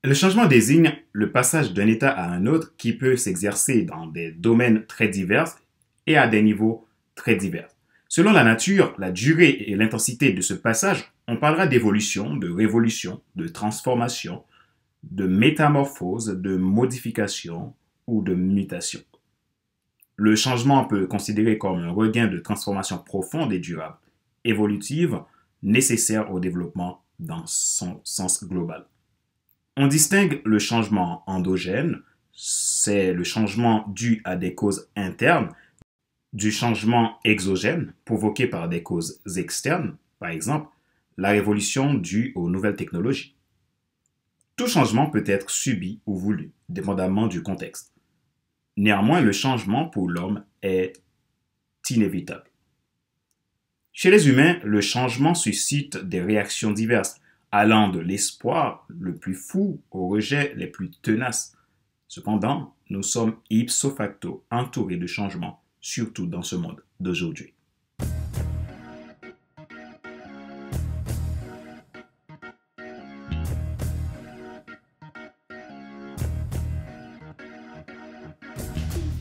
Le changement désigne le passage d'un état à un autre qui peut s'exercer dans des domaines très divers et à des niveaux très divers. Selon la nature, la durée et l'intensité de ce passage, on parlera d'évolution, de révolution, de transformation, de métamorphose, de modification ou de mutation. Le changement peut être considéré comme un regain de transformation profonde et durable, évolutive, nécessaire au développement dans son sens global. On distingue le changement endogène, c'est le changement dû à des causes internes, du changement exogène provoqué par des causes externes, par exemple la révolution due aux nouvelles technologies. Tout changement peut être subi ou voulu, dépendamment du contexte. Néanmoins, le changement pour l'homme est inévitable. Chez les humains, le changement suscite des réactions diverses, allant de l'espoir le plus fou au rejet les plus tenaces. Cependant, nous sommes ipso facto entourés de changements, surtout dans ce monde d'aujourd'hui.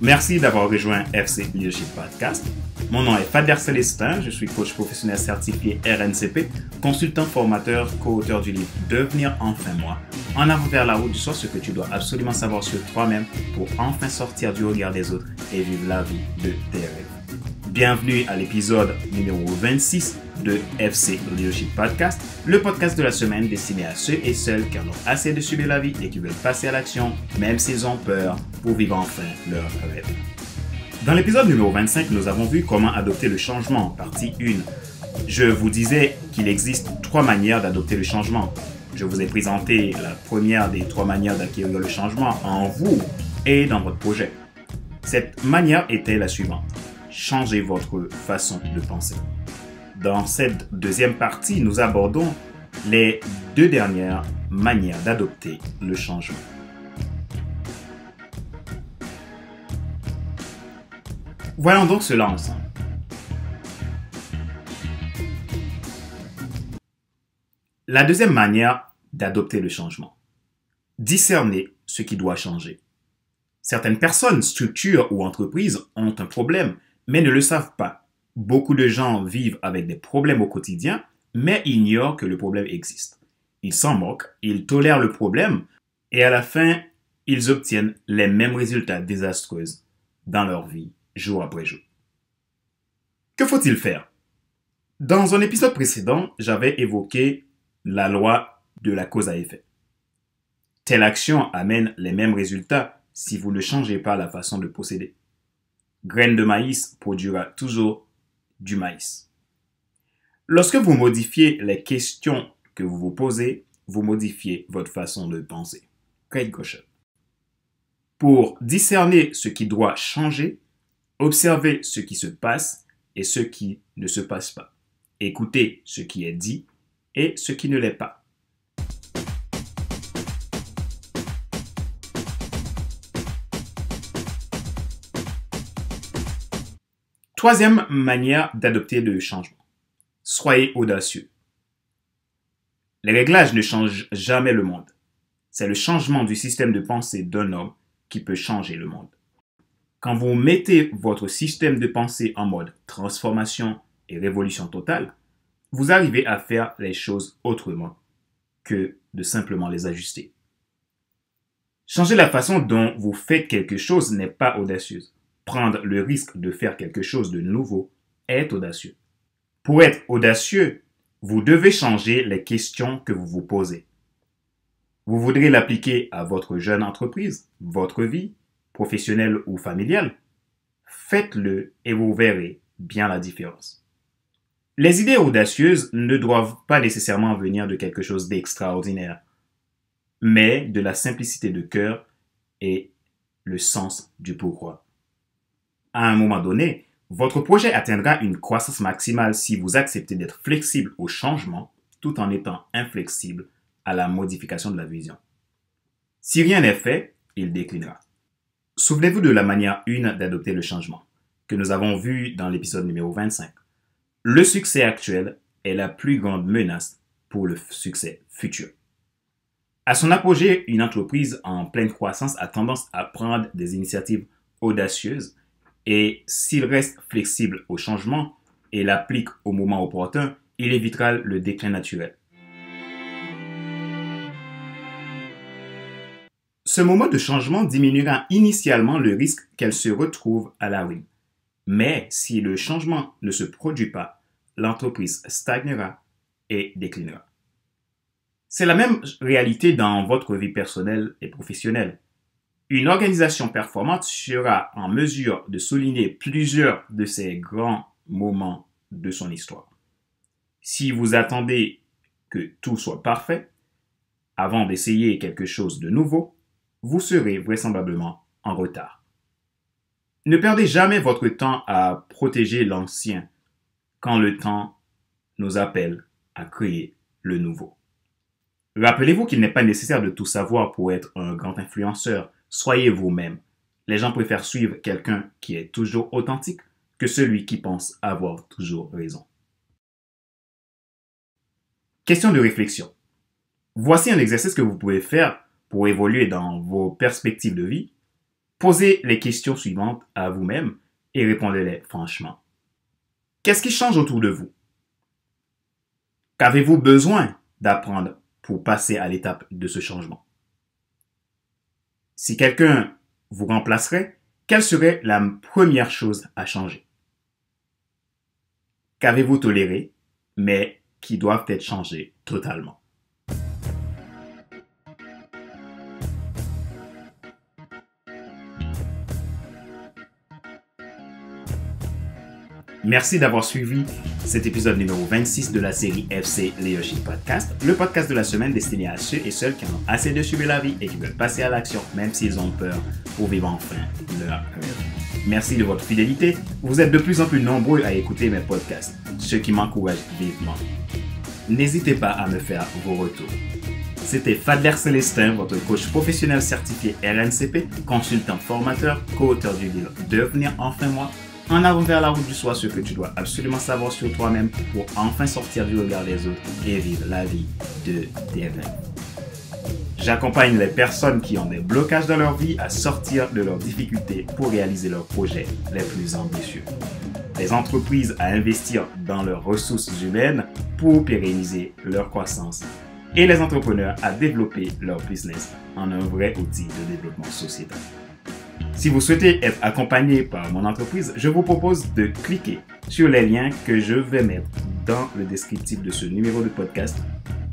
Merci d'avoir rejoint FC Leadership Podcast. Mon nom est Fader Célestin, je suis coach professionnel certifié RNCP, consultant formateur, co-auteur du livre Devenir enfin moi. En avant vers la route du soir, ce que tu dois absolument savoir sur toi-même pour enfin sortir du regard des autres et vivre la vie de tes rêves. Bienvenue à l'épisode numéro 26 de FC Leadership Podcast, le podcast de la semaine destiné à ceux et celles qui en ont assez de subir la vie et qui veulent passer à l'action, même s'ils ont peur, pour vivre enfin leur rêve. Dans l'épisode numéro 25, nous avons vu comment adopter le changement, partie 1. Je vous disais qu'il existe 3 manières d'adopter le changement. Je vous ai présenté la première des 3 manières d'acquérir le changement en vous et dans votre projet. Cette manière était la suivante. Changez votre façon de penser. Dans cette deuxième partie, nous abordons les 2 dernières manières d'adopter le changement. Voyons donc cela ensemble. La deuxième manière d'adopter le changement. Discerner ce qui doit changer. Certaines personnes, structures ou entreprises ont un problème, mais ne le savent pas. Beaucoup de gens vivent avec des problèmes au quotidien, mais ignorent que le problème existe. Ils s'en moquent, ils tolèrent le problème, et à la fin, ils obtiennent les mêmes résultats désastreux dans leur vie, jour après jour. Que faut-il faire? Dans un épisode précédent, j'avais évoqué la loi de la cause à effet. Telle action amène les mêmes résultats si vous ne changez pas la façon de procéder. Graine de maïs produira toujours du maïs. Lorsque vous modifiez les questions que vous vous posez, vous modifiez votre façon de penser. Kate Goshen. Pour discerner ce qui doit changer, observez ce qui se passe et ce qui ne se passe pas. Écoutez ce qui est dit et ce qui ne l'est pas. Troisième manière d'adopter le changement. Soyez audacieux. Les réglages ne changent jamais le monde. C'est le changement du système de pensée d'un homme qui peut changer le monde. Quand vous mettez votre système de pensée en mode transformation et révolution totale, vous arrivez à faire les choses autrement que de simplement les ajuster. Changer la façon dont vous faites quelque chose n'est pas audacieux. Prendre le risque de faire quelque chose de nouveau est audacieux. Pour être audacieux, vous devez changer les questions que vous vous posez. Vous voudrez l'appliquer à votre jeune entreprise, votre vie, professionnelle ou familiale? Faites-le et vous verrez bien la différence. Les idées audacieuses ne doivent pas nécessairement venir de quelque chose d'extraordinaire, mais de la simplicité de cœur et le sens du pourquoi. À un moment donné, votre projet atteindra une croissance maximale si vous acceptez d'être flexible au changement tout en étant inflexible à la modification de la vision. Si rien n'est fait, il déclinera. Souvenez-vous de la manière 1 d'adopter le changement, que nous avons vu dans l'épisode numéro 25. Le succès actuel est la plus grande menace pour le succès futur. À son apogée, une entreprise en pleine croissance a tendance à prendre des initiatives audacieuses et s'il reste flexible au changement et l'applique au moment opportun, il évitera le déclin naturel. Ce moment de changement diminuera initialement le risque qu'elle se retrouve à la ruine. Mais si le changement ne se produit pas, l'entreprise stagnera et déclinera. C'est la même réalité dans votre vie personnelle et professionnelle. Une organisation performante sera en mesure de souligner plusieurs de ces grands moments de son histoire. Si vous attendez que tout soit parfait avant d'essayer quelque chose de nouveau, vous serez vraisemblablement en retard. Ne perdez jamais votre temps à protéger l'ancien quand le temps nous appelle à créer le nouveau. Rappelez-vous qu'il n'est pas nécessaire de tout savoir pour être un grand influenceur. Soyez vous-même. Les gens préfèrent suivre quelqu'un qui est toujours authentique que celui qui pense avoir toujours raison. Question de réflexion. Voici un exercice que vous pouvez faire pour évoluer dans vos perspectives de vie. Posez les questions suivantes à vous-même et répondez-les franchement. Qu'est-ce qui change autour de vous? Qu'avez-vous besoin d'apprendre pour passer à l'étape de ce changement? Si quelqu'un vous remplacerait, quelle serait la première chose à changer? Qu'avez-vous toléré, mais qui doivent être changés totalement? Merci d'avoir suivi cet épisode numéro 26 de la série FC Leadership Podcast, le podcast de la semaine destiné à ceux et celles qui en ont assez de suivre la vie et qui veulent passer à l'action même s'ils ont peur pour vivre enfin leur rêve. Merci de votre fidélité. Vous êtes de plus en plus nombreux à écouter mes podcasts, ce qui m'encourage vivement. N'hésitez pas à me faire vos retours. C'était Fadler Célestin, votre coach professionnel certifié RNCP, consultant formateur, co-auteur du livre Devenir enfin moi. En avant vers la route du soi, ce que tu dois absolument savoir sur toi-même pour enfin sortir du regard des autres et vivre la vie de tes rêves. J'accompagne les personnes qui ont des blocages dans leur vie à sortir de leurs difficultés pour réaliser leurs projets les plus ambitieux. Les entreprises à investir dans leurs ressources humaines pour pérenniser leur croissance et les entrepreneurs à développer leur business en un vrai outil de développement sociétal. Si vous souhaitez être accompagné par mon entreprise, je vous propose de cliquer sur les liens que je vais mettre dans le descriptif de ce numéro de podcast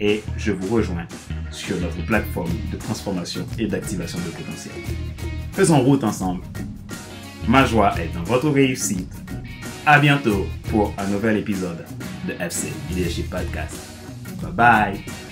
et je vous rejoins sur notre plateforme de transformation et d'activation de potentiel. Faisons route ensemble. Ma joie est dans votre réussite. À bientôt pour un nouvel épisode de FC Leadership Podcast. Bye bye!